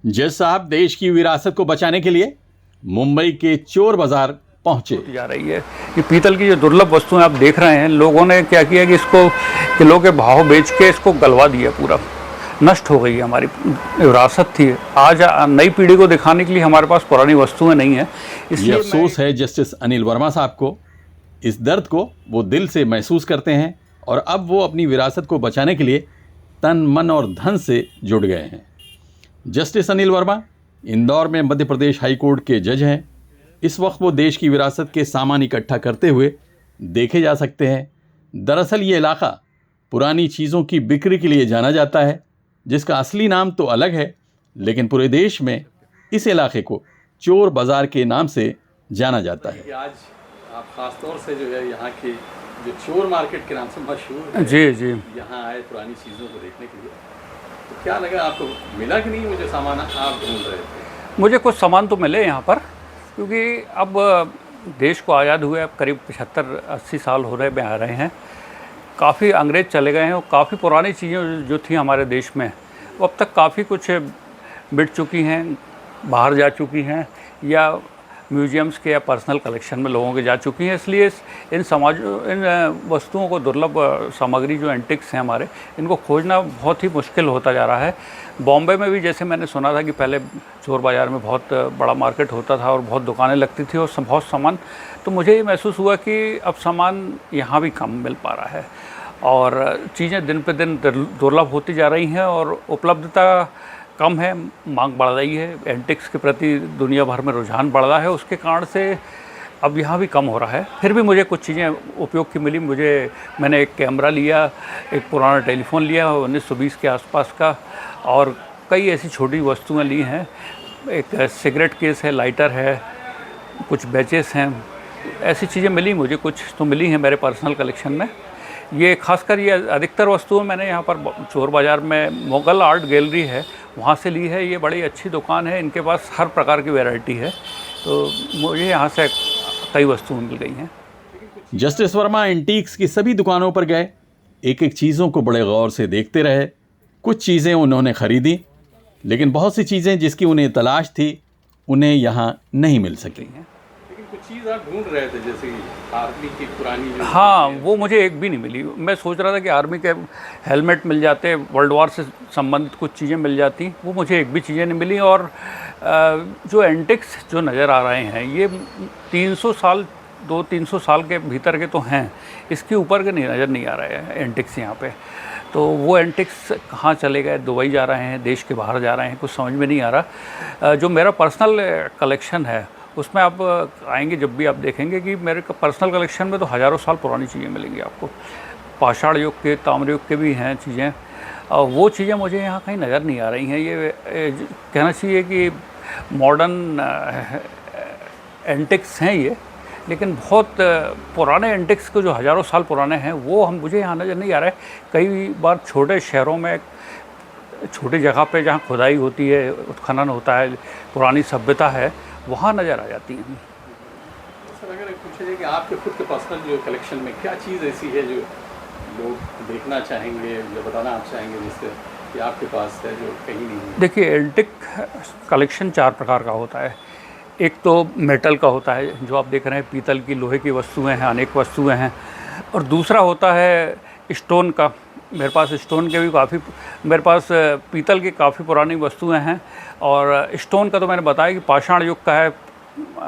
जज साहब देश की विरासत को बचाने के लिए मुंबई के चोर बाजार पहुंचे जा रही है। ये पीतल की जो दुर्लभ वस्तुएं आप देख रहे हैं, लोगों ने क्या किया कि इसको किलो के भाव बेच के इसको गलवा दिया, पूरा नष्ट हो गई है। हमारी विरासत थी, आज नई पीढ़ी को दिखाने के लिए हमारे पास पुरानी वस्तुएं नहीं है। ये अफसोस है जस्टिस अनिल वर्मा साहब को। इस दर्द को वो दिल से महसूस करते हैं और अब वो अपनी विरासत को बचाने के लिए तन मन और धन से जुट गए हैं। जस्टिस अनिल वर्मा इंदौर में मध्य प्रदेश हाई कोर्ट के जज हैं। इस वक्त वो देश की विरासत के सामान इकट्ठा करते हुए देखे जा सकते हैं। दरअसल ये इलाका पुरानी चीज़ों की बिक्री के लिए जाना जाता है, जिसका असली नाम तो अलग है, लेकिन पूरे देश में इस इलाके को चोर बाजार के नाम से जाना जाता है। आज आप खास तौर से जो है यहाँ की जो चोर मार्केट के नाम से मशहूर है, जी यहाँ आए पुरानी चीज़ों को देखने के लिए, तो क्या लगा आपको? मिला कि नहीं मुझे सामान आप ढूंढ रहे थे? मुझे कुछ सामान तो मिले यहाँ पर, क्योंकि अब देश को आज़ाद हुए अब करीब 75-80 साल हो रहे आ रहे हैं। काफ़ी अंग्रेज़ चले गए हैं और काफ़ी पुरानी चीज़ें जो थी हमारे देश में वो अब तक काफ़ी कुछ बिट चुकी हैं, बाहर जा चुकी हैं या म्यूज़ियम्स के या पर्सनल कलेक्शन में लोगों के जा चुकी हैं। इसलिए इन वस्तुओं को, दुर्लभ सामग्री जो एंटिक्स हैं हमारे, इनको खोजना बहुत ही मुश्किल होता जा रहा है। बॉम्बे में भी जैसे मैंने सुना था कि पहले चोर बाज़ार में बहुत बड़ा मार्केट होता था और बहुत दुकानें लगती थी और बहुत सामान, तो मुझे ये महसूस हुआ कि अब सामान यहाँ भी कम मिल पा रहा है और चीज़ें दिन पे दिन दुर्लभ होती जा रही हैं और उपलब्धता कम है, मांग बढ़ रही है। एंटिक्स के प्रति दुनिया भर में रुझान बढ़ रहा है, उसके कारण से अब यहाँ भी कम हो रहा है। फिर भी मुझे कुछ चीज़ें उपयोग की मिली। मैंने एक कैमरा लिया, एक पुराना टेलीफोन लिया 1920 के आसपास का, और कई ऐसी छोटी वस्तुएं ली हैं। एक सिगरेट केस है, लाइटर है, कुछ बैचेस हैं, ऐसी चीज़ें मिली मुझे। कुछ तो मिली हैं मेरे पर्सनल कलेक्शन में। ये खासकर ये अधिकतर वस्तुएं मैंने यहाँ पर चोर बाज़ार में मुग़ल आर्ट गैलरी है, वहाँ से ली है। ये बड़ी अच्छी दुकान है, इनके पास हर प्रकार की वैरायटी है, तो मुझे यहाँ से कई वस्तुएं मिल गई हैं। जस्टिस वर्मा एंटीक्स की सभी दुकानों पर गए, एक एक चीज़ों को बड़े गौर से देखते रहे। कुछ चीज़ें उन्होंने खरीदी, लेकिन बहुत सी चीज़ें जिसकी उन्हें तलाश थी उन्हें यहाँ नहीं मिल सकी। लेकिन कुछ चीज़ आप ढूंढ रहे थे, जैसे आर्मी की पुरानी जो, हाँ, वो मुझे एक भी नहीं मिली। मैं सोच रहा था कि आर्मी के हेलमेट मिल जाते, वर्ल्ड वॉर से संबंधित कुछ चीज़ें मिल जाती, वो मुझे एक भी चीज़ें नहीं मिली। और जो एंटिक्स जो नज़र आ रहे हैं, ये 200-300 साल के भीतर के तो हैं, इसके ऊपर के नज़र नहीं आ रहे हैं एंटिक्स यहाँ पे। तो वो एंटिक्स कहाँ चले गए? दुबई जा रहे हैं, देश के बाहर जा रहे हैं, कुछ समझ में नहीं आ रहा। जो मेरा पर्सनल कलेक्शन है उसमें आप आएंगे जब भी आप देखेंगे कि मेरे पर्सनल कलेक्शन में तो हज़ारों साल पुरानी चीज़ें मिलेंगी आपको। पाषाण युग के, ताम्र युग के भी हैं चीज़ें, और वो चीज़ें मुझे यहाँ कहीं नज़र नहीं आ रही हैं। ये कहना चाहिए कि मॉडर्न एंटिक्स हैं ये, लेकिन बहुत पुराने एंटिक्स को जो हज़ारों साल पुराने हैं वो मुझे यहाँ नज़र नहीं आ रहा है। कई बार छोटे शहरों में, छोटी जगह पे जहाँ खुदाई होती है, उत्खनन होता है, पुरानी सभ्यता है, वहाँ नज़र आ जाती हैं। सर, अगर पूछा जाए कि आपके खुद के पर्सनल जो कलेक्शन में क्या चीज़ ऐसी है जो लोग देखना चाहेंगे, जो बताना आप चाहेंगे, जिससे कि आपके पास है जो कहीं नहीं है? देखिए, एंटिक कलेक्शन 4 प्रकार का होता है। एक तो मेटल का होता है, जो आप देख रहे हैं, पीतल की, लोहे की वस्तुएं हैं, अनेक वस्तुएं हैं। और दूसरा होता है स्टोन का। मेरे पास स्टोन के भी काफ़ी, मेरे पास पीतल की काफ़ी पुरानी वस्तुएं हैं। और स्टोन का तो मैंने बताया कि पाषाण युग का है।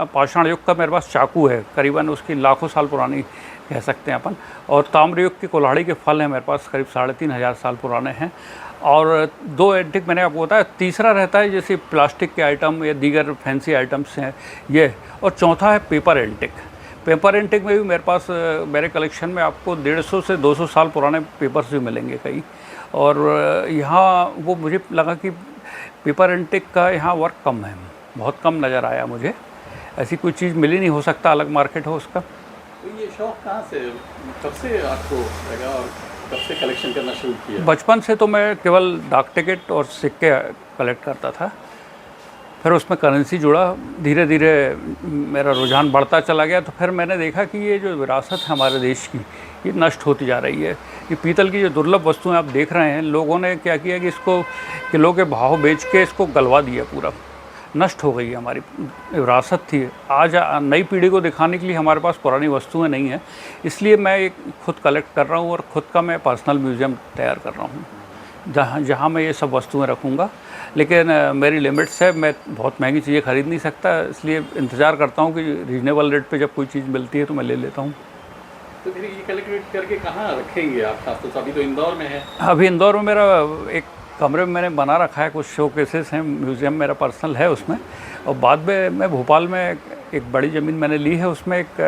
पाषाण युग का मेरे पास चाकू है, करीबन उसकी लाखों साल पुरानी कह सकते हैं अपन। और ताम्र युग की कुल्हाड़ी के फल हैं मेरे पास, करीब 3500 साल पुराने हैं। और 2 एंटिक मैंने आपको बताया। तीसरा रहता है जैसे प्लास्टिक के आइटम या दीगर फैंसी आइटम्स हैं ये। और चौथा है पेपर एंटिक। पेपर एंटिक में भी मेरे पास, मेरे कलेक्शन में आपको 150 से 200 साल पुराने पेपर्स भी मिलेंगे कई। और यहाँ वो मुझे लगा कि पेपर एंटिक का यहाँ वर्क कम है, बहुत कम नज़र आया मुझे। ऐसी कोई चीज़ मिली नहीं, हो सकता अलग मार्केट हो उसका। तो ये शौक़ कहाँ से, कब से आपको लगा और कब से कलेक्शन करना शुरू किया? बचपन से तो मैं केवल डाक टिकट और सिक्के कलेक्ट करता था। फिर उसमें करेंसी जुड़ा, धीरे धीरे मेरा रुझान बढ़ता चला गया। तो फिर मैंने देखा कि ये जो विरासत है हमारे देश की, ये नष्ट होती जा रही है। कि पीतल की जो दुर्लभ वस्तुएं आप देख रहे हैं, लोगों ने क्या किया कि इसको किलो के भाव बेच के इसको गलवा दिया, पूरा नष्ट हो गई। हमारी विरासत थी। आज नई पीढ़ी को दिखाने के लिए हमारे पास पुरानी वस्तुएं नहीं हैं, इसलिए मैं एक खुद कलेक्ट कर रहा हूं और ख़ुद का मैं पर्सनल म्यूज़ियम तैयार कर रहा हूं, जहां मैं ये सब वस्तुएं रखूंगा। लेकिन मेरी लिमिट्स है, मैं बहुत महंगी चीज़ें ख़रीद नहीं सकता, इसलिए इंतज़ार करता हूं कि रीजनेबल रेट पे जब कोई चीज़ मिलती है तो मैं ले लेता हूँ। तो फिर ये कलेक्ट करके कहाँ रखेंगे आप? खासतौर से अभी तो इंदौर में है। अभी इंदौर में मेरा एक कमरे में मैंने बना रखा है, कुछ शो केसेस हैं, म्यूज़ियम मेरा पर्सनल है उसमें। और बाद में मैं भोपाल में एक बड़ी ज़मीन मैंने ली है, उसमें एक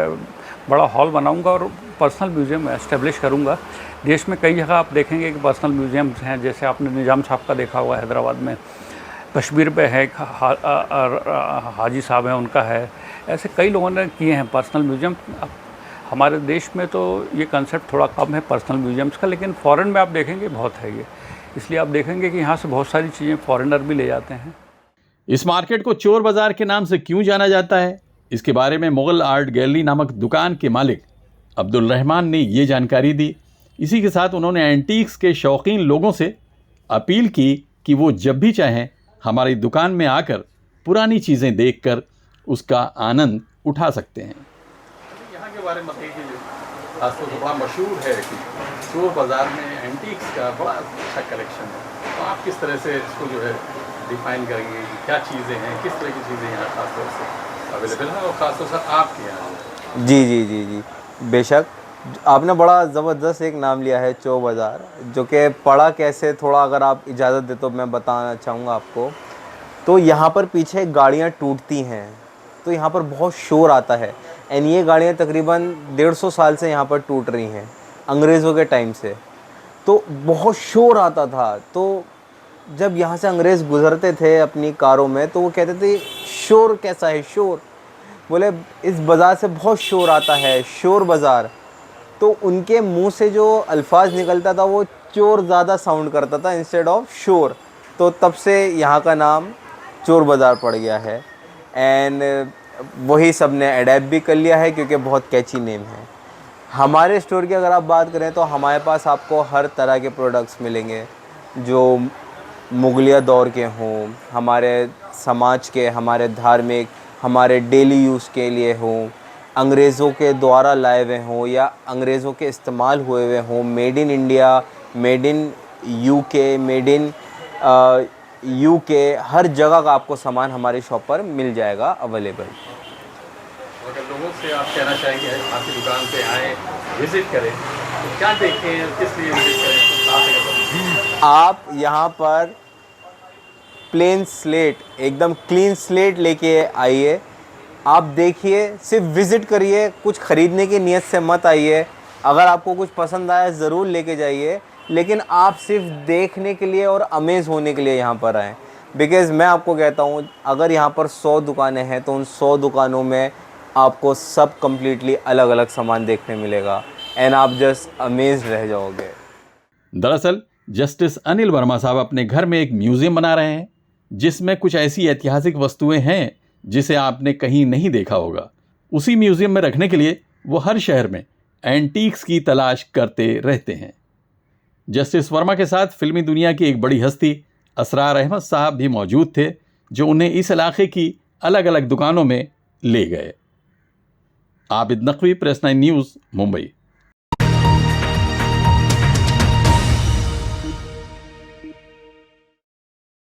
बड़ा हॉल बनाऊंगा और पर्सनल म्यूज़ियम एस्टेब्लिश करूंगा। देश में कई जगह आप देखेंगे कि पर्सनल म्यूज़ियम्स हैं, जैसे आपने निज़ाम साहब का देखा हुआ हैदराबाद में, कश्मीर पे है, हाजी साहब हैं उनका है, ऐसे कई लोगों ने किए हैं पर्सनल म्यूज़ियम। हमारे देश में तो ये कंसेप्ट थोड़ा कम है पर्सनल म्यूज़ियम्स का, लेकिन फ़ॉरेन में आप देखेंगे बहुत है ये, इसलिए आप देखेंगे कि यहाँ से बहुत सारी चीज़ें फॉरेनर भी ले जाते हैं। इस मार्केट को चोर बाजार के नाम से क्यों जाना जाता है, इसके बारे में मुगल आर्ट गैलरी नामक दुकान के मालिक अब्दुल रहमान ने ये जानकारी दी। इसी के साथ उन्होंने एंटीक्स के शौकीन लोगों से अपील की कि वो जब भी चाहें हमारी दुकान में आकर पुरानी चीज़ें देखकर उसका आनंद उठा सकते हैं। यहाँ के बारे में बताइए कि खासतौर से बड़ा मशहूर है कि चोर बाज़ार में एंटीक्स का बड़ा अच्छा कलेक्शन है, तो आप किस तरह से इसको जो है डिफाइन करेंगे कि क्या चीज़ें हैं, किस तरह की चीज़ें यहाँ खासतौर से अवेलेबल हैं और ख़ासतौर से आपके यहाँ? जी जी जी जी बेशक, आपने बड़ा ज़बरदस्त एक नाम लिया है चोर बाज़ार, जो कि पढ़ा कैसे, थोड़ा अगर आप इजाज़त दे तो मैं बताना चाहूँगा आपको। तो यहाँ पर पीछे गाड़ियाँ टूटती हैं, तो यहाँ पर बहुत शोर आता है। एंड ये गाड़ियाँ तकरीबन 150 साल से यहाँ पर टूट रही हैं, अंग्रेज़ों के टाइम से। तो बहुत शोर आता था। तो जब यहाँ से अंग्रेज़ गुज़रते थे अपनी कारों में, तो वो कहते थे शोर कैसा है, शोर। बोले इस बाज़ार से बहुत शोर आता है, शोर बाज़ार। तो उनके मुंह से जो अल्फाज निकलता था वो चोर ज़्यादा साउंड करता था इंस्टेड ऑफ शोर। तो तब से यहाँ का नाम चोर बाज़ार पड़ गया है। एंड वही सब ने अडैप्ट भी कर लिया है, क्योंकि बहुत कैची नेम है। हमारे स्टोर की अगर आप बात करें तो हमारे पास आपको हर तरह के प्रोडक्ट्स मिलेंगे, जो मुगलिया दौर के हों, हमारे समाज के, हमारे धार्मिक, हमारे डेली यूज़ के लिए हों, अंग्रेज़ों के द्वारा लाए हुए हों या अंग्रेज़ों के इस्तेमाल हुए हुए हों, made in India, made in UK, made in UK, हर जगह का आपको सामान हमारी शॉप पर मिल जाएगा अवेलेबल। अगर लोगों से आप कहना चाहेंगे आपकी दुकान पे आएँ, विज़िट करें, तो क्या देखें, किस लिए विज़िट करें? आप यहाँ पर प्लेन स्लेट, एकदम क्लीन स्लेट लेके आइए। आप देखिए, सिर्फ विज़िट करिए, कुछ ख़रीदने की नीयत से मत आइए। अगर आपको कुछ पसंद आया ज़रूर लेके जाइए, लेकिन आप सिर्फ देखने के लिए और अमेज़ होने के लिए यहाँ पर आएँ। बिकॉज़ मैं आपको कहता हूँ, अगर यहाँ पर 100 दुकानें हैं तो उन 100 दुकानों में आपको सब कम्प्लीटली अलग अलग सामान देखने मिलेगा एंड आप जस्ट अमेज़्ड रह जाओगे। दरअसल जस्टिस अनिल वर्मा साहब अपने घर में एक म्यूज़ियम बना रहे हैं, जिसमें कुछ ऐसी ऐतिहासिक वस्तुएं हैं जिसे आपने कहीं नहीं देखा होगा। उसी म्यूज़ियम में रखने के लिए वो हर शहर में एंटीक्स की तलाश करते रहते हैं। जस्टिस वर्मा के साथ फिल्मी दुनिया की एक बड़ी हस्ती असरार अहमद साहब भी मौजूद थे, जो उन्हें इस इलाके की अलग अलग दुकानों में ले गए। Abid Naqvi, press 9 news, Mumbai.